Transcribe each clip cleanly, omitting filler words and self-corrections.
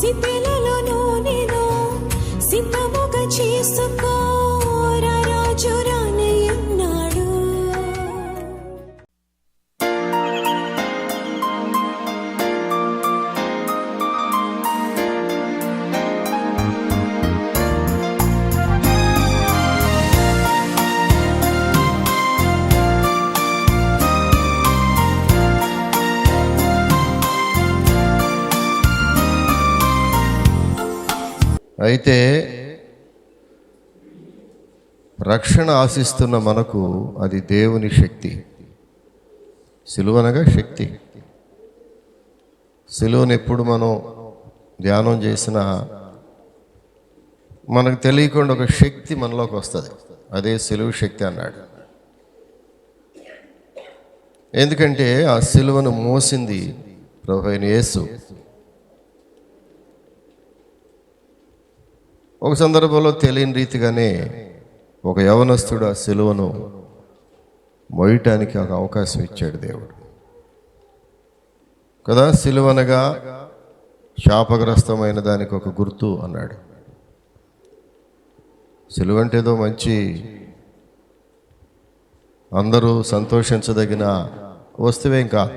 సిద్ధెలలో నేను సిద్ధముగా చేసుకో రాజు రానయ్యున్నాడు. అయితే రక్షణ ఆశిస్తున్న మనకు అది దేవుని శక్తి. సిలువనగా శక్తి. సిలువను ఎప్పుడు మనం ధ్యానం చేసినా మనకు తెలియకుండా ఒక శక్తి మనలోకి వస్తుంది. అదే సిలువ శక్తి అన్నాడు. ఎందుకంటే ఆ సిలువను మోసింది ప్రభువైన యేసు. ఒక సందర్భంలో తెలియని రీతిగానే ఒక యవనస్తుడు ఆ సిలువను మోయటానికి ఒక అవకాశం ఇచ్చాడు దేవుడు కదా. సిలువనగా శాపగ్రస్తమైన దానికి ఒక గుర్తు అన్నాడు. సిలువ అంటే ఏదో మంచి అందరూ సంతోషించదగిన వస్తువేం కాదు.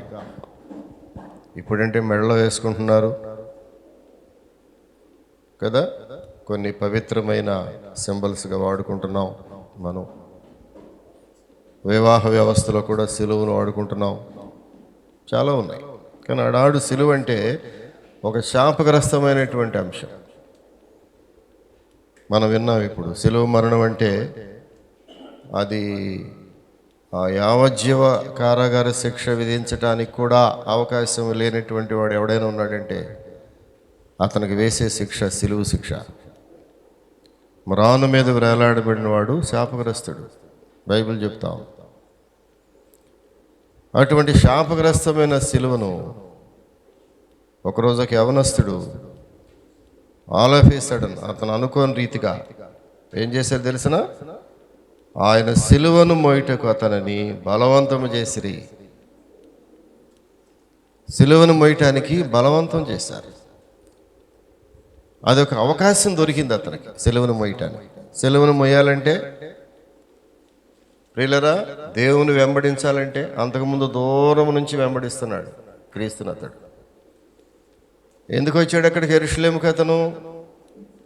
ఇప్పుడంటే మెడలో వేసుకుంటున్నారు కదా, కొన్ని పవిత్రమైన సింబల్స్గా వాడుకుంటున్నాం. మనం వివాహ వ్యవస్థలో కూడా సిలువను వాడుకుంటున్నాం. చాలా ఉన్నాయి. కానీ ఆనాడు సిలువ అంటే ఒక శాపగ్రస్తమైనటువంటి అంశం. మనం విన్నాం. ఇప్పుడు సిలువ మరణం అంటే అది యావజ్జీవ కారాగార శిక్ష విధించడానికి కూడా అవకాశం లేనటువంటి వాడు ఎవడైనా ఉన్నాడంటే అతనికి వేసే శిక్ష సిలువ శిక్ష. మ్రాను మీద వేలాడబడిన వాడు శాపగ్రస్తుడు, బైబిల్ చెప్తాం. అటువంటి శాపగ్రస్తమైన సిలువను ఒకరోజు ఒక యవనస్తుడు ఆల్ ఆఫ్ ఏ సడన్ అతను అనుకోని రీతిగా ఏం చేశారు తెలిసిన, ఆయన సిలువను మోయుటకు అతనిని బలవంతం చేసిరి. సిలువను మోయటానికి బలవంతం చేశారు. అదొక అవకాశం దొరికింది అతనికి సిలువను మోయటానికి. సిలువను మోయాలంటే ప్రియులరా, దేవుని వెంబడించాలంటే అంతకుముందు దూరం నుంచి వెంబడిస్తున్నాడు క్రీస్తుని. అతడు ఎందుకు వచ్చాడు అక్కడికి? యెరూషలేముకి అతను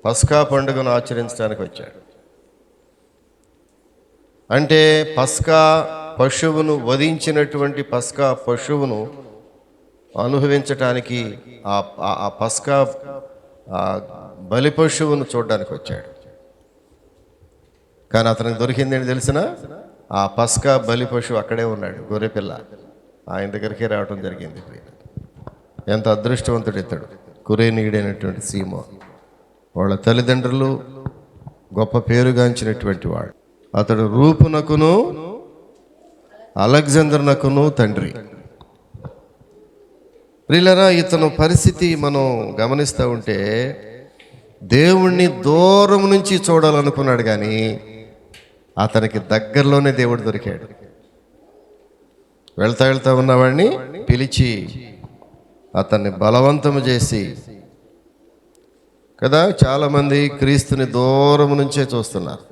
పస్కా పండుగను ఆచరించడానికి వచ్చాడు. అంటే పస్కా పశువును వధించినటువంటి పస్కా పశువును అనుభవించటానికి ఆ పస్కా బలి పశువును చూడడానికి వచ్చాడు. కానీ అతనికి దొరికిందేంటి తెలిసిన, ఆ పస్కా బలి పశువు అక్కడే ఉన్నాడు, గొర్రెపిల్ల. ఆయన దగ్గరికే రావడం జరిగింది. ఎంత అదృష్టవంతుడు ఇతడు, కురేనీయుడైనటువంటి సీమోన్. వాళ్ళ తల్లిదండ్రులు గొప్ప పేరుగాంచినటువంటి వాడు. అతడు రూపునకును అలెగ్జాండర్నకును తండ్రి. ప్రియులరా, ఇతను పరిస్థితి మనం గమనిస్తూ ఉంటే దేవుణ్ణి దూరం నుంచి చూడాలనుకున్నాడు, కానీ అతనికి దగ్గరలోనే దేవుడు దొరికాడు. వెళ్తా ఉన్నవాడిని పిలిచి అతన్ని బలవంతం చేసి కదా. చాలామంది క్రీస్తుని దూరం నుంచే చూస్తున్నారు,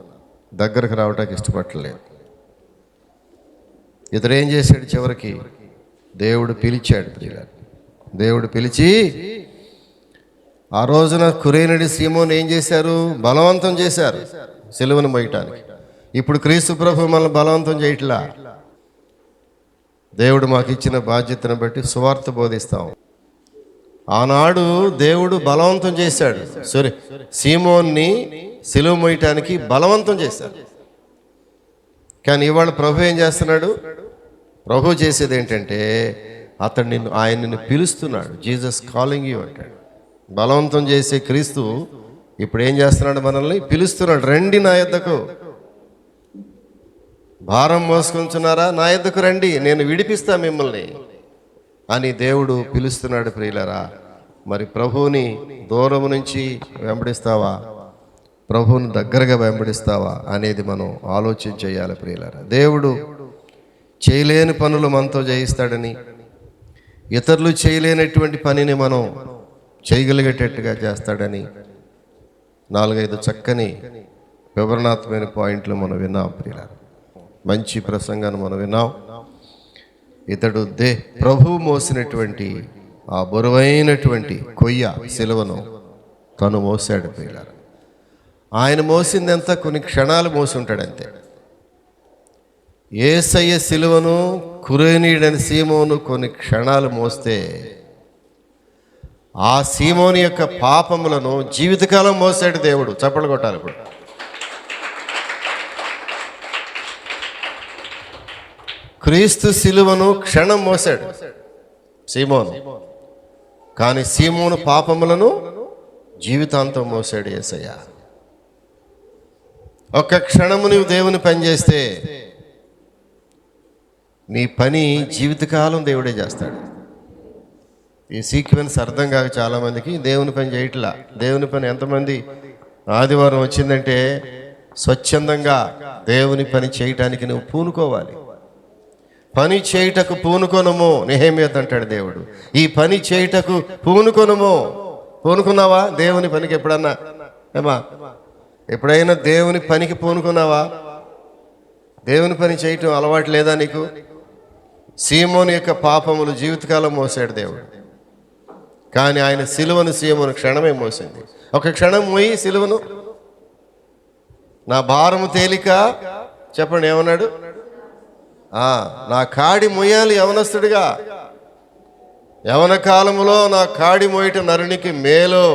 దగ్గరకు రావటానికి ఇష్టపడలేదు. ఇతడు ఏం చేశాడు? చివరికి దేవుడు పిలిచాడు. దేవుడు పిలిచి ఆ రోజున కురేనుడి సీమోన్ ఏం చేశారు? బలవంతం చేశారు సిలువను మోయటానికి. ఇప్పుడు క్రీస్తు ప్రభు మనల్ని బలవంతం చేయట్లా. దేవుడు మాకు ఇచ్చిన బాధ్యతను బట్టి సువార్త బోధిస్తాం. ఆనాడు దేవుడు బలవంతం చేశాడు సీమోన్ని సిలువ మోయటానికి బలవంతం చేశాడు. కానీ ఇవాళ ప్రభు ఏం చేస్తున్నాడు? ప్రభు చేసేది ఏంటంటే ఆయన నిన్ను పిలుస్తున్నాడు. జీసస్ కాలింగ్ యూ అంటాడు. బలవంతం చేసే క్రీస్తు ఇప్పుడు ఏం చేస్తున్నాడు? మనల్ని పిలుస్తున్నాడు. రండి నా యొద్దకు, భారం మోసుకుంటున్నారా? నా యొద్దకు రండి, నేను విడిపిస్తా మిమ్మల్ని అని దేవుడు పిలుస్తున్నాడు. ప్రియులరా, మరి ప్రభువుని దూరం నుంచి వెంబడిస్తావా, ప్రభువుని దగ్గరగా వెంబడిస్తావా అనేది మనం ఆలోచన చేయాలి. ప్రియులరా, దేవుడు చేయలేని పనులు మనతో చేయిస్తాడని, ఇతరులు చేయలేనటువంటి పనిని మనం చేయగలిగేటట్టుగా చేస్తాడని 4-5 చక్కని వివరణాత్మకమైన పాయింట్లు మనం విన్నాం ప్రియులారా. మంచి ప్రసంగాన్ని మనం విన్నాం. ఇతడు ప్రభువు మోసినటువంటి ఆ బరువైనటువంటి కొయ్య సిలువను తను మోసాడు ప్రియులారా. ఆయన మోసిందంతా కొన్ని క్షణాలు మోసి ఉంటాడంతే. యేసయ్య సిలువను కురేనీయుడని సీమోను కొన్ని క్షణాలు మోస్తే ఆ సీమోని యొక్క పాపములను జీవితకాలం మోసాడు దేవుడు. చప్పట్లు కొట్టాలి ఇప్పుడు. క్రీస్తు సిలువను క్షణం మోసాడు సీమోను, కానీ సీమోను పాపములను జీవితాంతం మోసాడు యేసయ్య. ఒక్క క్షణము నువ్వు దేవుని పని చేస్తే నీ పని జీవితకాలం దేవుడే చేస్తాడు. ఈ సీక్వెన్స్ అర్థం కాక చాలామందికి దేవుని పని చేయట్లా. దేవుని పని ఎంతమంది ఆదివారం వచ్చిందంటే స్వచ్ఛందంగా దేవుని పని చేయటానికి నువ్వు పూనుకోవాలి. పని చేయుటకు పూనుకొనము నెహెమ్యా అంటాడు దేవుడు. ఈ పని చేయుటకు పూనుకొనము. పూనుకున్నావా దేవుని పనికి ఎప్పుడన్నా? ఏమా ఎప్పుడైనా దేవుని పనికి పూనుకున్నావా? దేవుని పని చేయటం అలవాటు లేదా నీకు? సీమోను యొక్క పాపములు జీవితకాలం మోసాడు దేవుడు, కానీ ఆయన సిలువను సీమోను క్షణమే మోసింది. ఒక క్షణం మోయి సిలువను. నా భారము తేలిక, చెప్పండి ఏమన్నాడు? నా కాడి మొయ్యాలి యవనస్తుడిగా. యవన కాలములో నా కాడి మోయటం నరునికి మేలు.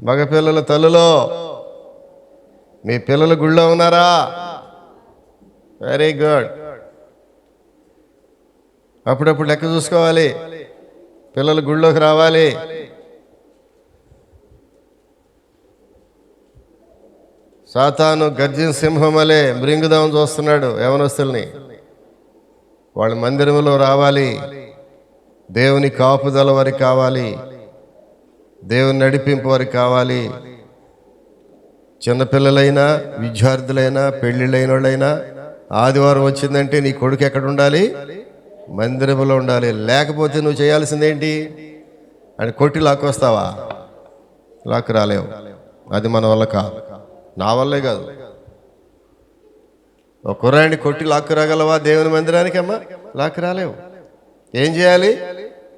మగపిల్లల తల్లులో మీ పిల్లలు గుళ్ళో ఉన్నారా? Very good. అప్పుడప్పుడు లెక్క చూసుకోవాలి. పిల్లలు గుళ్ళోకి రావాలి. సాతాను గర్జన సింహం వలె మృంగుదామని చూస్తున్నాడు యవనస్తుల్ని. వాళ్ళ మందిరంలో రావాలి. దేవుని కాపుదల వారికి కావాలి, దేవుని నడిపింపు వారికి కావాలి. చిన్నపిల్లలైనా, విద్యార్థులైనా, పెళ్ళిళ్ళైన వాళ్ళైనా ఆదివారం వచ్చిందంటే నీ కొడుకు ఎక్కడ ఉండాలి? మందిరంలో ఉండాలి. లేకపోతే నువ్వు చేయాల్సిందేంటి? అని కొట్టి లాక్కొస్తావా? లాక్కు రాలేవు. అది మన వల్ల కాదు, నా వల్లే కాదు. ఒక కుర్రాడిని కొట్టి లాక్కు రాగలవా దేవుని మందిరానికి? అమ్మా లాక్కు రాలేవు. ఏం చేయాలి?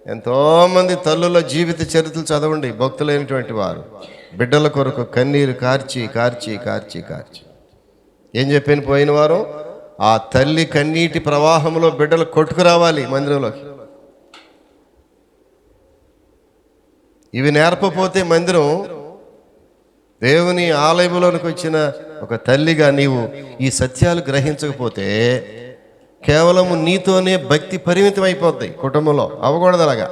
ఎంతోమంది తల్లుల జీవిత చరిత్రలు చదవండి. భక్తులైనటువంటి వారు బిడ్డల కొరకు కన్నీరు కార్చి కార్చి కార్చి కార్చి ఏం చెప్పాను పోయిన వారం? ఆ తల్లి కన్నీటి ప్రవాహంలో బిడ్డలు కొట్టుకురావాలి మందిరంలోకి. ఇవి నేర్పపోతే మందిరం, దేవుని ఆలయంలోనికి వచ్చిన ఒక తల్లిగా నీవు ఈ సత్యాలు గ్రహించకపోతే కేవలము నీతోనే భక్తి పరిమితం అయిపోద్ది. కుటుంబంలో అవ్వకూడదు అలాగా.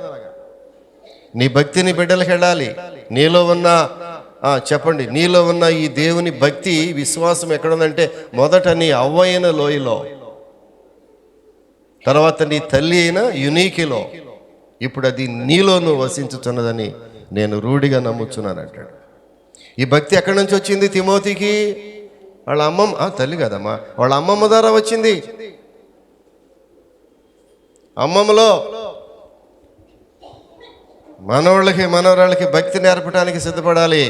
నీ భక్తిని బిడ్డలకు వెళ్ళాలి. నీలో ఉన్న చెప్పండి, నీలో ఉన్న ఈ దేవుని భక్తి విశ్వాసం ఎక్కడుందంటే మొదట నీ అవ్వైన లోయలో, తర్వాత నీ తల్లి అయిన యునీకిలో, ఇప్పుడు అది నీలో నువ్వు వసించుతున్నదని నేను రూఢిగా నమ్ముచున్నాను అంటాడు. ఈ భక్తి ఎక్కడి నుంచి వచ్చింది తిమోతికి? వాళ్ళ అమ్మమ్మ, తల్లి కదమ్మా, వాళ్ళ అమ్మమ్మ ద్వారా వచ్చింది. అమ్మమ్మలో మనవాళ్ళకి మనవరాళ్ళకి భక్తి నేర్పడానికి సిద్ధపడాలి.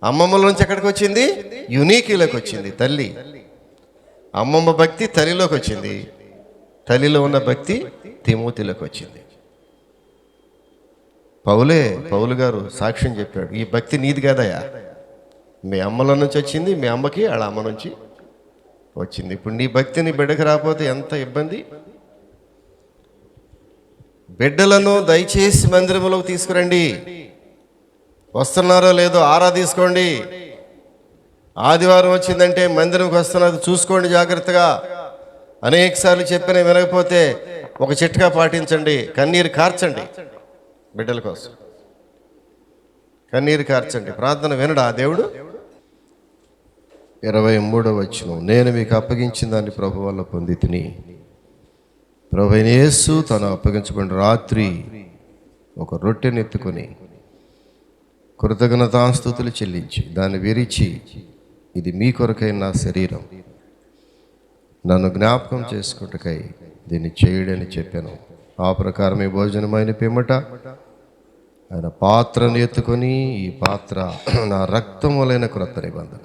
అమ్మమ్మల నుంచి ఎక్కడికి వచ్చింది? యునీకీలోకి వచ్చింది తల్లి. అమ్మమ్మ భక్తి తల్లిలోకి వచ్చింది, తల్లిలో ఉన్న భక్తి తిమోతిలోకి వచ్చింది. పౌలు గారు సాక్ష్యం చెప్పాడు, ఈ భక్తి నీది కాదయా, మీ అమ్మల నుంచి వచ్చింది, మీ అమ్మకి వాళ్ళ అమ్మ నుంచి వచ్చింది. ఇప్పుడు నీ భక్తిని బిడ్డకు రాకపోతే ఎంత ఇబ్బంది. బిడ్డలను దయచేసి మందిరంలోకి తీసుకురండి. వస్తున్నారో లేదో ఆరా తీసుకోండి. ఆదివారం వచ్చిందంటే మందిరంకి వస్తున్నది చూసుకోండి జాగ్రత్తగా. అనేక సార్లు చెప్పిన వినకపోతే ఒక చిట్కా పాటించండి. కన్నీరు కార్చండి. బిడ్డల కోసం కన్నీరు కార్చండి. ప్రార్థన వినడా దేవుడు? 23వ వచనం, నేను మీకు అప్పగించిన దాన్ని ప్రభు వల్ల పొంది తిని. ప్రభు అయిన యేసు తను అప్పగించబడిన రాత్రి ఒక రొట్టెని ఎత్తుకొని కృతజ్ఞతాస్తుతులు చెల్లించి దాన్ని విరిచి, ఇది మీ కొరకైన నా శరీరం, నన్ను జ్ఞాపకం చేసుకుంటకై దీన్ని చేయుడని చెప్పాను. ఆ ప్రకారమే భోజనమైన పిమ్మట ఆయన పాత్రను ఎత్తుకొని, ఈ పాత్ర నా రక్తములైన క్రొత్త నిబంధన,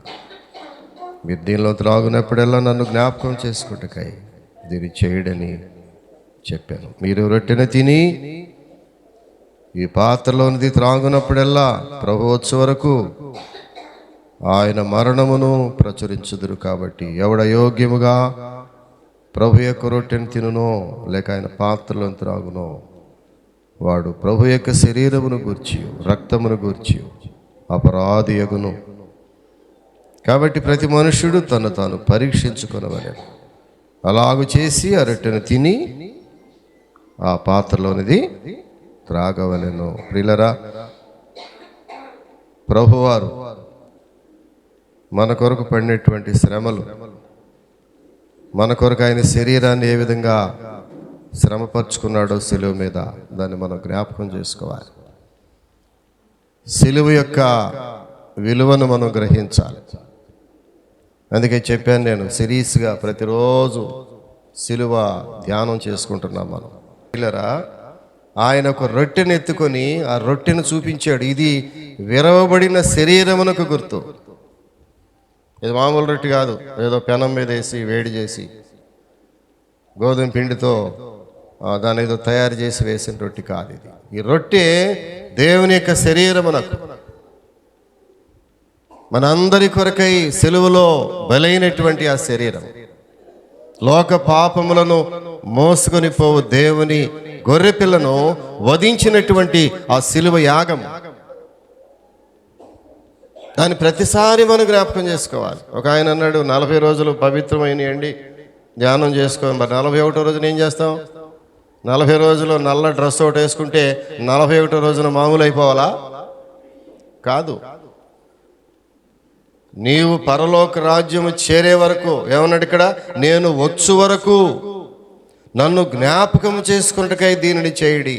మీరు దీనిలో త్రాగునప్పుడల్లా నన్ను జ్ఞాపకం చేసుకుంటకై దీన్ని చేయడని చెప్పాను. మీరు రొట్టెను తిని ఈ పాత్రలోనిది త్రాగునప్పుడల్లా ప్రభు వచ్చే వరకు ఆయన మరణమును ప్రచురించుదురు. కాబట్టి ఎవడ యోగ్యముగా ప్రభు యొక్క రొట్టెను తినునో లేక ఆయన పాత్రలో త్రాగునో వాడు ప్రభు యొక్క శరీరమును గూర్చి రక్తమును గూర్చి అపరాధి యగును. కాబట్టి ప్రతి మనుష్యుడు తను తాను పరీక్షించుకొనవలెను. అలాగు చేసి ఆ రొట్టెను తిని ఆ పాత్రలోనిది త్రాగవలెను. ప్రియులరా, ప్రభువారు మన కొరకు పడినటువంటి శ్రమలు, మన కొరకు ఆయన శరీరాన్ని ఏ విధంగా శ్రమపరుచుకున్నాడో సిలువ మీద, దాన్ని మనం జ్ఞాపకం చేసుకోవాలి. సిలువ యొక్క విలువను మనం గ్రహించాలి. అందుకే చెప్పాను నేను, సిరీస్గా ప్రతిరోజు సిలువ ధ్యానం చేసుకుంటున్నాం మనం. పిల్లరా, ఆయన ఒక రొట్టెను ఎత్తుకొని ఆ రొట్టెను చూపించాడు. ఇది విరవబడిన శరీరమునకు గుర్తు. ఇది మామూలు రొట్టె కాదు, ఏదో పెనం మీద వేసి వేడి చేసి గోధుమ పిండితో దాని ఏదో తయారు చేసి వేసిన రొట్టె కాదు ఇది. ఈ రొట్టె దేవుని యొక్క శరీరమునకు, మనందరి కొరకై సిలువలో బలైనటువంటి ఆ శరీరం, లోక పాపములను మోసుకొని పోవు దేవుని గొర్రెపిల్లను వధించినటువంటి ఆ సిలువ యాగం, దాన్ని ప్రతిసారి మనం జ్ఞాపకం చేసుకోవాలి. ఒక ఆయన అన్నాడు, 40 రోజులు పవిత్రమైనయండి ధ్యానం చేసుకో. మరి 41వ రోజున ఏం చేస్తాం? 40 రోజులు నల్ల డ్రెస్ ఒకటి వేసుకుంటే 41వ రోజున మామూలు అయిపోవాలా? కాదు. నీవు పరలోక రాజ్యము చేరే వరకు, ఏమన్నాడు ఇక్కడ, నేను వచ్చు వరకు నన్ను జ్ఞాపకం చేసుకున్నట్టుకై దీనిని చేయడి.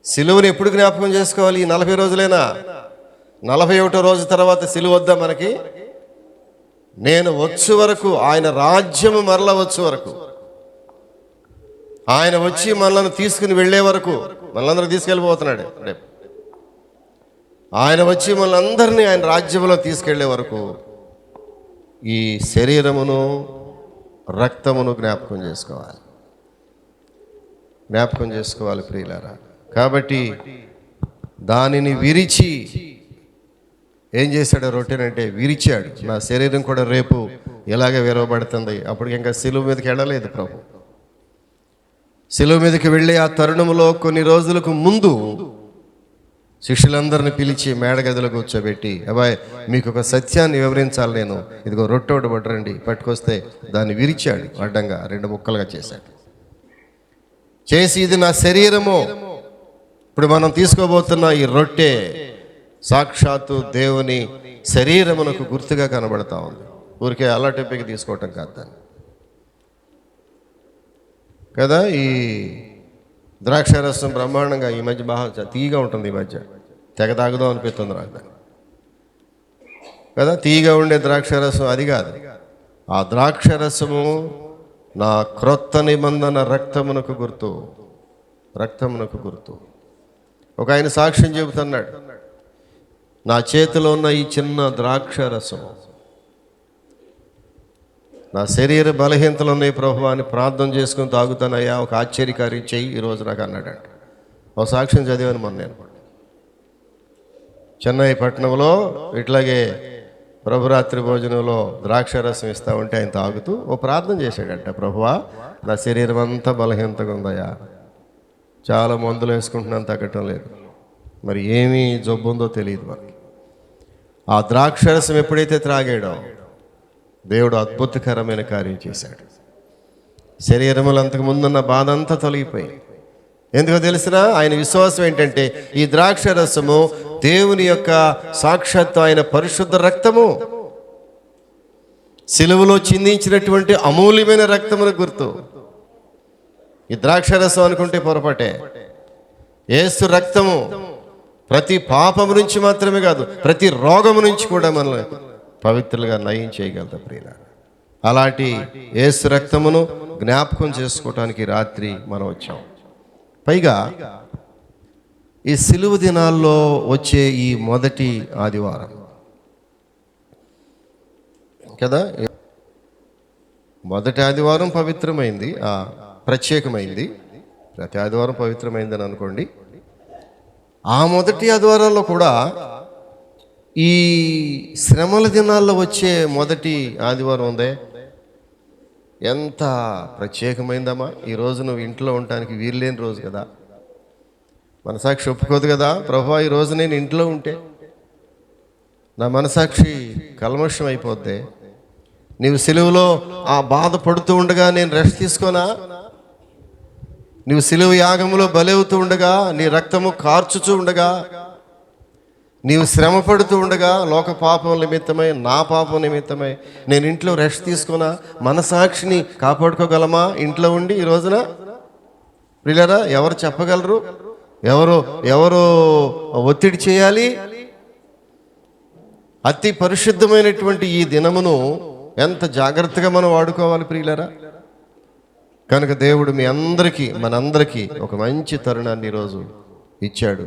సిలువని ఎప్పుడు జ్ఞాపకం చేసుకోవాలి? ఈ 40 రోజులేనా? 41వ రోజు తర్వాత సిలువ వద్దా మనకి? నేను వచ్చు వరకు, ఆయన రాజ్యము మరల వచ్చు వరకు, ఆయన వచ్చి మనల్ని తీసుకుని వెళ్ళే వరకు, మనలందరూ తీసుకెళ్ళిపోతున్నాడు రేపు. ఆయన వచ్చి మనందరినీ ఆయన రాజ్యంలో తీసుకెళ్లే వరకు ఈ శరీరమును రక్తమును జ్ఞాపకం చేసుకోవాలి, జ్ఞాపకం చేసుకోవాలి ప్రియులారా. కాబట్టి దానిని విరిచి ఏం చేశాడు? రొట్టెనంటే విరిచాడు. నా శరీరం కూడా రేపు ఎలాగే విరవబడుతుంది. అప్పటికి ఇంకా సిలువ మీదకి వెళ్ళలేదు ప్రభు. సిలువ మీదకి వెళ్ళి ఆ తరుణంలో కొన్ని రోజులకు ముందు శిష్యులందరిని పిలిచి మేడగదిలో కూర్చోబెట్టి, అబ్బాయి మీకు ఒక సత్యాన్ని వివరించాలి నేను, ఇదిగో రొట్టె ఒకటి పట్టరండి, పట్టుకొస్తే దాన్ని విరిచాడు, అడ్డంగా 2 ముక్కలుగా చేశాడు. చేసి ఇది నా శరీరము, ఇప్పుడు మనం తీసుకోబోతున్న ఈ రొట్టె సాక్షాత్తు దేవుని శరీరమునకు గుర్తుగా కనబడతా ఉంది. ఊరికే అల్లటెప్పికి తీసుకోవటం కాదు దాన్ని కదా. ఈ ద్రాక్షారసం బ్రహ్మాండంగా ఈ మధ్య బాగా తీయగా ఉంటుంది, ఈ మధ్య తెగ తాగుదాం అనిపిస్తుంది నాకు దాన్ని కదా. తీయగా ఉండే ద్రాక్షారసం అది కాదు. ఆ ద్రాక్షారసము నా క్రొత్త నిబంధన రక్తమునకు గుర్తు, రక్తమునకు గుర్తు. ఒక ఆయన సాక్ష్యం చెబుతున్నాడు, నా చేతిలో ఉన్న ఈ చిన్న ద్రాక్షారసము నా శరీర బలహీనతలు ఉన్నాయి ప్రభు అని ప్రార్థన చేసుకుని తాగుతానయ్యా, ఒక ఆశ్చర్యకార్యం చెయ్యి ఈరోజు నాకు అన్నాడంట. ఒక సాక్ష్యం చదివాను మొన్న నేను. చెన్నై పట్టణంలో ఇట్లాగే ప్రభురాత్రి భోజనంలో ద్రాక్షారసం ఇస్తా ఉంటే ఆయన తాగుతూ ఓ ప్రార్థన చేశాడంట, ప్రభువా నా శరీరం అంతా బలహీనతగా ఉందయ్యా, చాలా మందులు వేసుకుంటున్నాను తగ్గటం లేదు, మరి ఏమీ జబ్బు ఉందో తెలియదు మనకి. ఆ ద్రాక్షారసం ఎప్పుడైతే త్రాగాడో దేవుడు అద్భుతకరమైన కార్యం చేశాడు. శరీరములు అంతకు ముందున్న బాధ అంతా తొలగిపోయింది. ఎందుకో తెలిసినా ఆయన విశ్వాసం ఏంటంటే ఈ ద్రాక్షరసము దేవుని యొక్క సాక్షాత్తు ఆయన పరిశుద్ధ రక్తము, సిలువలో చిందించినటువంటి అమూల్యమైన రక్తమును గుర్తు. ఈ ద్రాక్షరసం అనుకుంటే పొరపాటే. యేసు రక్తము ప్రతి పాపము నుంచి మాత్రమే కాదు, ప్రతి రోగము నుంచి కూడా మనల్ని పవిత్రులుగా నయం చేయగలదు ప్రియులారా. అలాంటి యేసు రక్తమును జ్ఞాపకం చేసుకోవటానికి రాత్రి మనం వచ్చాం. పైగా ఈ సిలువ దినాల్లో వచ్చే ఈ మొదటి ఆదివారం కదా, మొదటి ఆదివారం పవిత్రమైంది, ప్రత్యేకమైంది. ప్రతి ఆదివారం పవిత్రమైందని అనుకోండి. ఆ మొదటి ఆదివారాల్లో కూడా ఈ శ్రమల దినాల్లో వచ్చే మొదటి ఆదివారం ఉందే, ఎంత ప్రత్యేకమైందమ్మా. ఈ రోజు నువ్వు ఇంట్లో ఉండటానికి వీల్లేని రోజు కదా, మనసాక్షి ఒప్పుకోదు కదా. ప్రభువా, ఈరోజు నేను ఇంట్లో ఉంటే నా మనసాక్షి కల్మషం అయిపోద్ది. నీవు సిలువలో ఆ బాధ పడుతూ ఉండగా నేను రెస్ట్ తీసుకోనా? నీవు సిలువ యాగములో బలవుతూ ఉండగా, నీ రక్తము కార్చుచూ ఉండగా, నీవు శ్రమ పడుతూ ఉండగా, లోక పాపం నిమిత్తమై, నా పాపం నిమిత్తమై నేను ఇంట్లో రెస్ట్ తీసుకున్నా? మనసాక్షిని కాపాడుకోగలమా ఇంట్లో ఉండి ఈ రోజున? ప్రియులారా, ఎవరు చెప్పగలరు? ఎవరు ఒత్తిడి చేయాలి? అతి పరిశుద్ధమైనటువంటి ఈ దినమును ఎంత జాగ్రత్తగా మనం వాడుకోవాలి ప్రియులారా. కనుక దేవుడు మీ అందరికీ, మనందరికీ ఒక మంచి తరుణాన్ని ఈరోజు ఇచ్చాడు.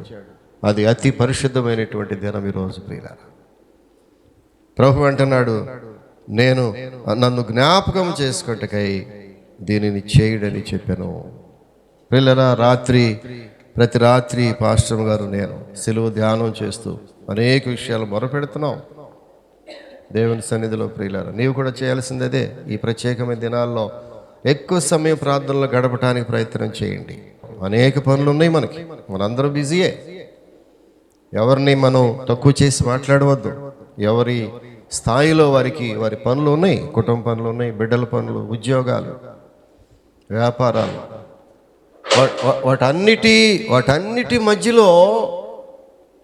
అది అతి పరిశుద్ధమైనటువంటి దినం ఈరోజు ప్రియులారా. ప్రభు అంటున్నాడు, నన్ను జ్ఞాపకం చేసుకొట్టుకై దీనిని చేయుడని చెప్పాను. ప్రియులారా, ప్రతి రాత్రి పాస్టర్ గారు నేను సిలువ ధ్యానం చేస్తూ అనేక విషయాలు మొరపెడుతున్నాం దేవుని సన్నిధిలో. ప్రియులారా, నీవు కూడా చేయాల్సింది అదే. ఈ ప్రత్యేకమైన దినాల్లో ఎక్కువ సమయం ప్రార్థనలో గడపడానికి ప్రయత్నం చేయండి. అనేక పనులు ఉన్నాయి మనకి, మనందరం బిజీయే. ఎవరిని మనం తక్కువ చేసి మాట్లాడవద్దు. ఎవరి స్థాయిలో వారి పనులు ఉన్నాయి, కుటుంబ పనులు ఉన్నాయి, బిడ్డల పనులు, ఉద్యోగాలు, వ్యాపారాలు. వాటన్నిటి మధ్యలో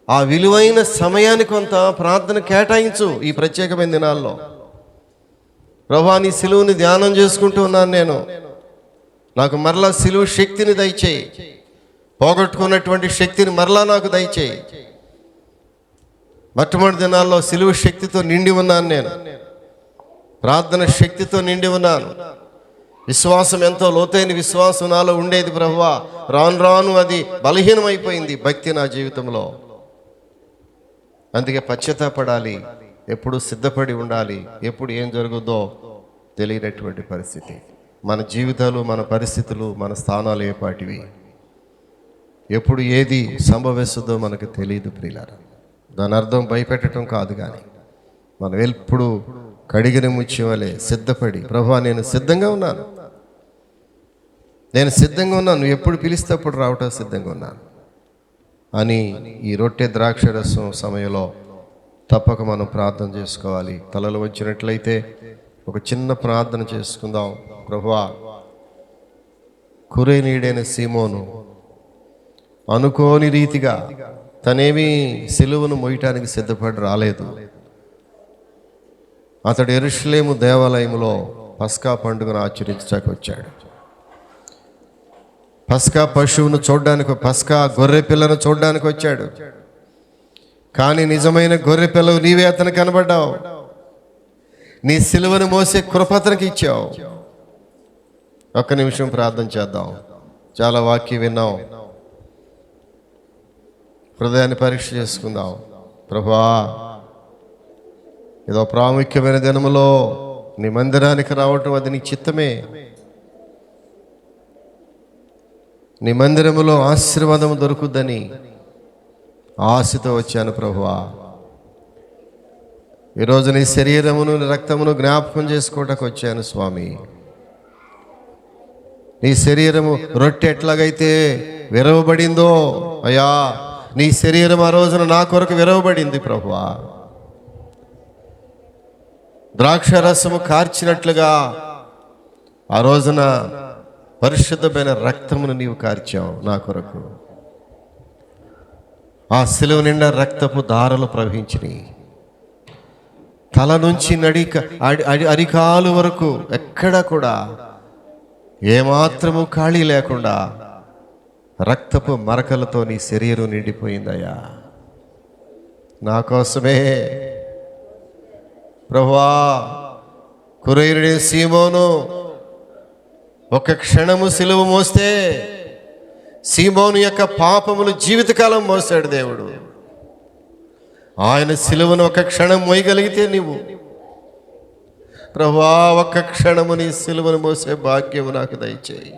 ఆ విలువైన సమయాన్ని కొంత ప్రార్థన కేటాయించు. ఈ ప్రత్యేకమైన దినాల్లో ప్రభువా, నీ సిలువని ధ్యానం చేసుకుంటూ ఉన్నాను నేను, నాకు మరలా సిలువ శక్తిని దయచేయి, పోగొట్టుకున్నటువంటి శక్తిని మరలా నాకు దయచేయి. మొట్టమొదటి దినాల్లో సిలువ శక్తితో నిండి ఉన్నాను నేను, ప్రార్థన శక్తితో నిండి ఉన్నాను. విశ్వాసం ఎంతో లోతైన విశ్వాసం నాలో ఉండేది ప్రభువా, రాను అది బలహీనమైపోయింది భక్తి నా జీవితంలో. అందుకే పశ్చాత్తాపడాలి, ఎప్పుడు సిద్ధపడి ఉండాలి. ఎప్పుడు ఏం జరుగుద్దో తెలియనటువంటి పరిస్థితి. మన జీవితాలు, మన పరిస్థితులు, మన స్థానాలు ఏపాటివి, ఎప్పుడు ఏది సంభవిస్తుందో మనకు తెలియదు ప్రియులారా. దాని అర్థం భయపెట్టడం కాదు, కానీ మనం ఎప్పుడు కడిగిన ముత్యం వలె సిద్ధపడి, ప్రభువా నేను సిద్ధంగా ఉన్నాను, నువ్వు ఎప్పుడు పిలిస్తే అప్పుడు రావటం సిద్ధంగా ఉన్నాను అని ఈ రొట్టె ద్రాక్ష రసం సమయంలో తప్పక మనం ప్రార్థన చేసుకోవాలి. తలలు వచ్చినట్లయితే ఒక చిన్న ప్రార్థన చేసుకుందాం. ప్రభువా, కురేనీడైన సీమోను అనుకోని రీతిగా తనేమీ సిలువను మోయటానికి సిద్ధపడి రాలేదు. అతడు యెరూషలేము దేవాలయంలో పస్కా పండుగను ఆచరించడానికి వచ్చాడు. పస్కా పశువును చూడడానికి, పస్కా గొర్రె పిల్లను చూడడానికి వచ్చాడు. కానీ నిజమైన గొర్రె పిల్లవు నీవే అతను కనబడ్డావు. నీ సిలువను మోసే కృప అతనికి ఇచ్చావు. ఒక్క నిమిషం ప్రార్థన చేద్దాం. చాలా వాక్యం విన్నాం, హృదయాన్ని పరీక్ష చేసుకుందాం. ప్రభువా, ఏదో ప్రాముఖ్యమైన దినములో నీ మందిరానికి రావటం అది నీ చిత్తమే. నీ మందిరములో ఆశీర్వాదము దొరుకుద్దని ఆశతో వచ్చాను ప్రభువా. ఈరోజు నీ శరీరమును, నీ రక్తమును జ్ఞాపకం చేసుకోవటానికి వచ్చాను స్వామి. నీ శరీరము రొట్టె ఎట్లాగైతే విరవబడిందో అయ్యా, నీ శరీరం ఆ రోజున నా కొరకు విరవబడింది ప్రభువా. ద్రాక్ష రసము కార్చినట్లుగా ఆ రోజున పరిశుద్ధమైన రక్తమును నీవు కార్చావు నా కొరకు. ఆ సిలువ నిండా రక్తపు దారలు ప్రవహించినాయి. తల నుంచి అరికాలు వరకు ఎక్కడ కూడా ఏమాత్రము ఖాళీ లేకుండా రక్తపు మరకలతో నీ శరీరం నిండిపోయిందయ్యా. నా కోసమే ప్రభువా, కురేనుడే సీమోను ఒక క్షణము సిలువ మోస్తే సీమోను యొక్క పాపములు జీవితకాలం మోసాడు దేవుడు. ఆయన సిలువను ఒక క్షణం మోయగలిగితే నీవు, ప్రభువా ఒక్క క్షణము నీ సిలువను మోసే భాగ్యము నాకు దయచేయి.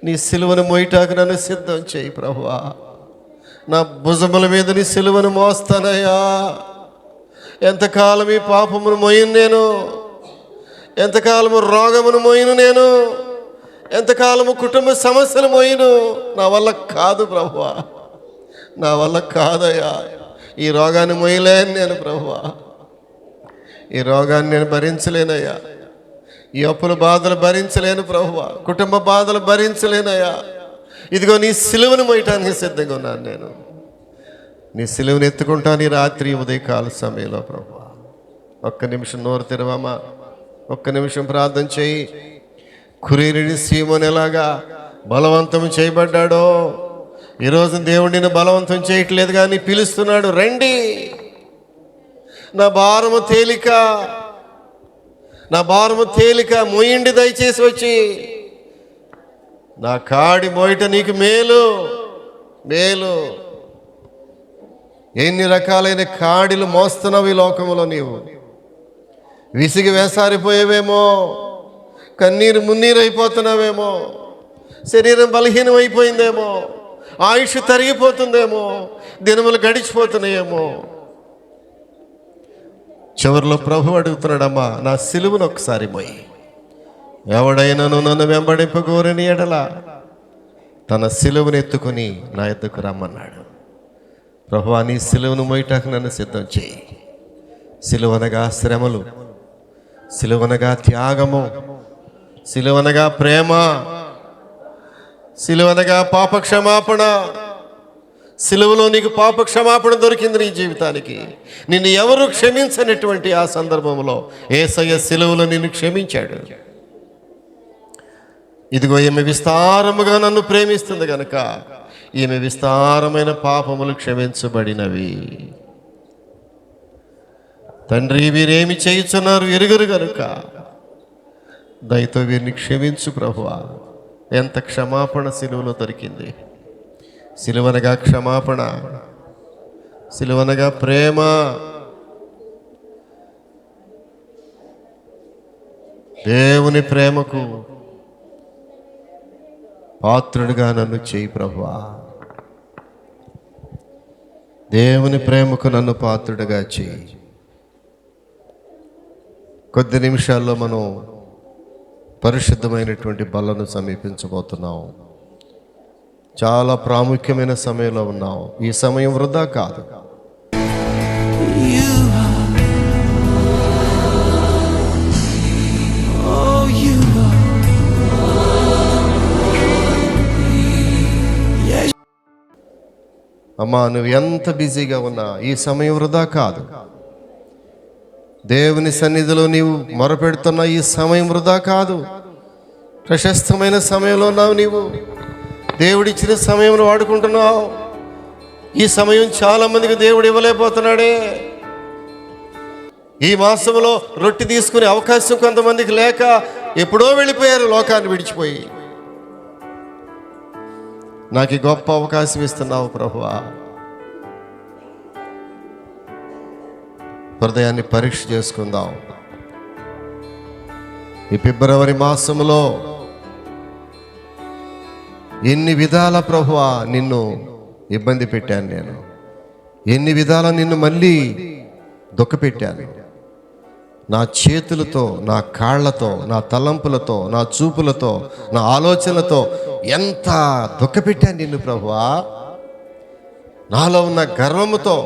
నీ సిలువను మోయటానికి నన్ను సిద్ధం చేయి ప్రభువా. నా భుజముల మీద నీ సిలువను మోస్తానయ్యా. ఎంతకాలం ఈ పాపమును మోయను నేను, ఎంతకాలము రోగమును మోయను నేను, ఎంతకాలము కుటుంబ సమస్యలు మోయను. నా వల్ల కాదు ప్రభువా, నా వల్ల కాదయ్యా. ఈ రోగాన్ని మోయలేను నేను ప్రభువా, ఈ రోగాన్ని నేను భరించలేనయ్యా. ఈ అప్పుల బాధలు భరించలేను ప్రభువా, కుటుంబ బాధలు భరించలేనయ్యా. ఇదిగో నీ సిలువను మోయటానికి సిద్ధంగా ఉన్నాను నేను. నీ సిలువను ఎత్తుకుంటాను ఈ రాత్రి ఉదయకాల సమయంలో ప్రభువా. ఒక్క నిమిషం నోరు తెరవమ్మా, ఒక్క నిమిషం ప్రార్థన చేయి. కురేరుని సీమోను ఎలాగా బలవంతం చేయబడ్డాడో, ఈరోజు దేవుడిని బలవంతం చేయట్లేదు కానీ పిలుస్తున్నాడు, రండి నా భారము తేలిక, నా భారము తేలిక మోయండి దయచేసి వచ్చి. నా కాడి మోయట నీకు మేలు మేలు. ఎన్ని రకాలైన కాడిలు మోస్తున్నావు ఈ లోకంలో. నీవు విసిగి వేసారిపోయేవేమో, కన్నీరు మున్నీరు అయిపోతున్నావేమో, శరీరం బలహీనం అయిపోయిందేమో, ఆయుష్ తరిగిపోతుందేమో, దినములు గడిచిపోతున్నాయేమో. చివరిలో ప్రభు అడుగుతున్నాడమ్మా, నా సిలువను ఒకసారి మోయి. ఎవడైనాను నన్ను వెంబడింపగోరని ఎడల తన సిలువను ఎత్తుకొని నా ఎద్దుకు రమ్మన్నాడు. ప్రభువా నీ సిలువను మోయటానికి నన్ను సిద్ధం చేయి. సిలువనగా శ్రమలు, సిలువనగా త్యాగము, సిలువనగా ప్రేమ, సిలువనగా పాపక్షమాపణ. సిలువలో నీకు పాపక్షమాపణ దొరికింది నీ జీవితానికి. నిన్ను ఎవరు క్షమించనటువంటి ఆ సందర్భంలో యేసయ్య సిలువలో నిన్ను క్షమించాడు. ఇదిగో ఈమె విస్తారముగా నన్ను ప్రేమిస్తుంది గనుక ఈమె విస్తారమైన పాపములు క్షమించబడినవి. తండ్రి వీరేమి చేయుచున్నారు ఎరుగరు గనుక దయతో వీరిని క్షమించు ప్రభువా. ఎంత క్షమాపణ సిలువలో దొరికింది. సిలువనగా క్షమాపణ, సిలువనగా ప్రేమ. దేవుని ప్రేమకు పాత్రుడిగా నన్ను చేయి ప్రభువా. దేవుని ప్రేమకు నన్ను పాత్రుడిగా చేయి. కొద్ది నిమిషాల్లో మనం పరిశుద్ధమైనటువంటి బలను సమీపించబోతున్నాం. చాలా ప్రాముఖ్యమైన సమయంలో ఉన్నాం. ఈ సమయం వృధా కాదు. అమ్మా నువ్వు ఎంత బిజీగా ఉన్నా ఈ సమయం వృధా కాదు. దేవుని సన్నిధిలో నీవు మొరపెడుతున్న ఈ సమయం వృధా కాదు. ప్రశస్తమైన సమయంలో ఉన్నావు. నీవు దేవుడిచ్చిన సమయం వాడుకుంటున్నావు. ఈ సమయం చాలా మందికి దేవుడు ఇవ్వలేకపోతున్నాడే. ఈ మాసంలో రొట్టె తీసుకునే అవకాశం కొంతమందికి లేక ఎప్పుడో వెళ్ళిపోయారు లోకాన్ని విడిచిపోయి. నాకు గొప్ప అవకాశం ఇస్తున్నావు ప్రభువా. హృదయాన్ని పరీక్ష చేసుకుందాం. ఈ ఫిబ్రవరి మాసంలో ఎన్ని విధాల ప్రభువా నిన్ను ఇబ్బంది పెట్టాను నేను, ఎన్ని విధాల నిన్ను మళ్ళీ దుఃఖపెట్టాను. నా చేతులతో, నా కాళ్లతో, నా తలంపులతో, నా చూపులతో, నా ఆలోచనలతో ఎంత దుఃఖపెట్టాను నిన్ను ప్రభువా. నాలో ఉన్న గర్వముతో,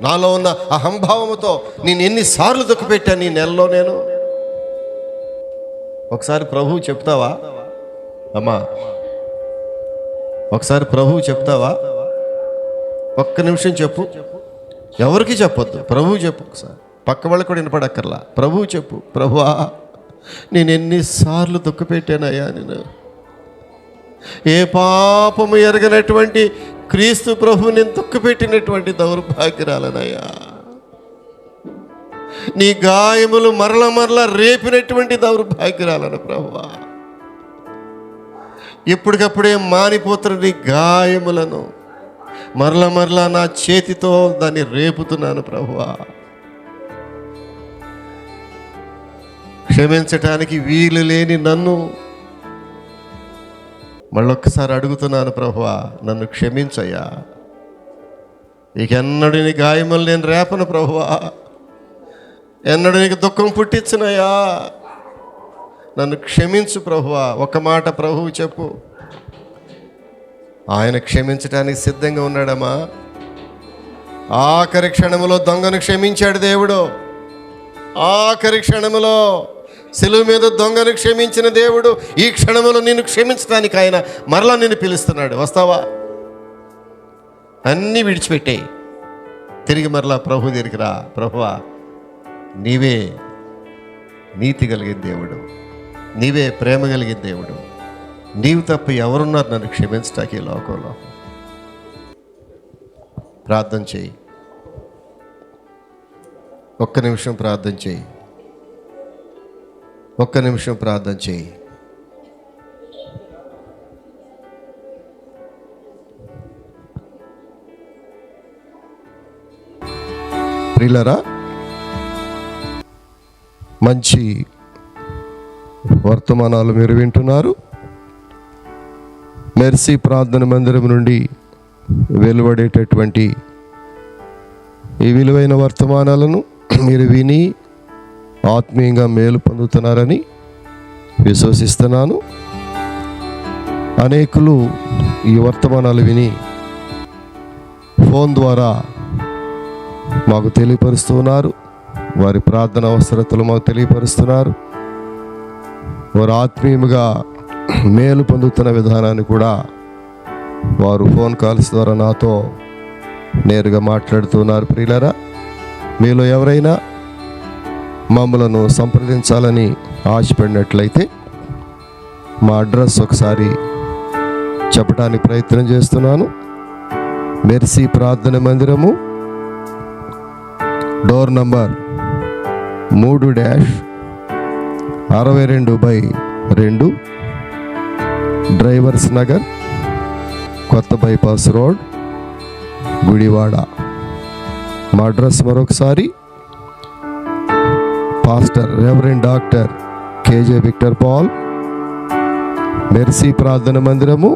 నాలో ఉన్న అహంభావముతో నేను ఎన్నిసార్లు దుఃఖపెట్టాను ఈ నెలలో. నేను ఒకసారి ప్రభువు చెప్తావా అమ్మా? ఒకసారి ప్రభువు చెప్తావా? ఒక్క నిమిషం చెప్పు. ఎవరికి చెప్పొద్దు, ప్రభువు చెప్పు. ఒకసారి పక్క వాళ్ళకి కూడా వినపడక్కర్లా. ప్రభువు చెప్పు, ప్రభువా నేను ఎన్నిసార్లు దుఃఖపెట్టానయ్యా. నేను ఏ పాపము ఎరగనటువంటి క్రీస్తు ప్రభు నేను దుఃఖపెట్టినటువంటి దౌర్భాగ్యరాలనయ్యా. నీ గాయములు మరల మరల రేపినటువంటి దౌర్భాగ్యరాలను ప్రభువా. ఇప్పటికప్పుడే మానిపోతున్న నీ గాయములను మరలా నా చేతితో దాన్ని రేపుతున్నాను ప్రభువా. క్షమించటానికి వీలు లేని నన్ను మళ్ళొక్కసారి అడుగుతున్నాను ప్రభువా, నన్ను క్షమించయ్యా. ఇకెన్నడూ నీ గాయములు నేను రేపను ప్రభువా, ఎన్నడూ నీకు దుఃఖం పుట్టించునయ్యా. నన్ను క్షమించు ప్రభువా. ఒక మాట ప్రభువు చెప్పు. ఆయన క్షమించడానికి సిద్ధంగా ఉన్నాడమ్మా. ఆఖరి క్షణములో దొంగను క్షమించాడు దేవుడు. ఆఖరి క్షణములో సిలువ మీద దొంగను క్షమించిన దేవుడు ఈ క్షణములో నిన్ను క్షమించడానికి ఆయన మరలా నిన్ను పిలుస్తున్నాడు. వస్తావా? అన్నీ విడిచిపెట్టాయి, తిరిగి మరలా ప్రభు దగ్గరికి రా. ప్రభువా, నీవే నీతి కలిగిన దేవుడు, నీవే ప్రేమ కలిగిన దేవుడు, నీవు తప్ప ఎవరున్నారు నన్ను క్షమించటానికి ఈ లోకంలో? ప్రార్థన చేయి. ఒక్క నిమిషం ప్రార్థన చేయి. ఒక్క నిమిషం ప్రార్థన చేయి. ప్రియులారా, మంచి వర్తమానాలు మీరు వింటున్నారు. మెర్సీ ప్రార్థన మందిరం నుండి వెలువడేటటువంటి ఈ విలువైన వర్తమానాలను మీరు విని ఆత్మీయంగా మేలు పొందుతున్నారని విశ్వసిస్తున్నాను. అనేకులు ఈ వర్తమానాలు విని ఫోన్ ద్వారా మాకు తెలియపరుస్తున్నారు. వారి ప్రార్థన అవసరతలు మాకు తెలియపరుస్తున్నారు. వారు ఆత్మీయంగా మేలు పొందుతున్న విధానాన్ని కూడా వారు ఫోన్ కాల్స్ ద్వారా నాతో నేరుగా మాట్లాడుతున్నారు. ప్రియులారా, మీలో ఎవరైనా మమ్మలను సంప్రదించాలని ఆశపడినట్లయితే మా అడ్రస్ ఒకసారి చెప్పడానికి ప్రయత్నం చేస్తున్నాను. మెర్సీ ప్రార్థన మందిరము, డోర్ నంబర్ 3-62/2, డ్రైవర్స్ నగర్, కొత్త బైపాస్ రోడ్, గుడివాడ. మా అడ్రస్ మరొకసారి, pastor reverend doctor KJ Victor Paul, mercy ప్రార్థన మందిరము,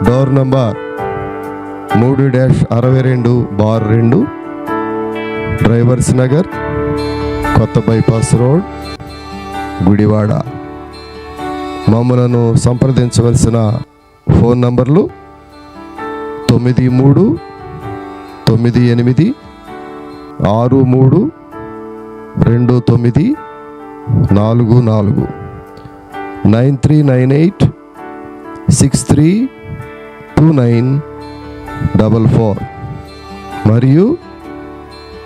డోర్ నంబర్ 3-62/2, డ్రైవర్స్ నగర్, కొత్త బైపాస్ రోడ్, గుడివాడ. మమ్మలను సంప్రదించవలసిన ఫోన్ నంబర్లు 9398632944, 9398632944 మరియు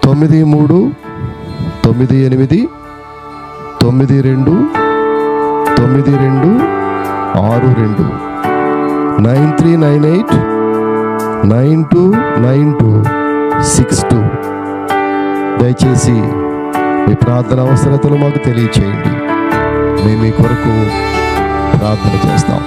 9398929262. దయచేసి మీ ప్రార్థన అవసరతలు మాకు తెలియచేయండి. మేము మీ కొరకు ప్రార్థన చేస్తాం.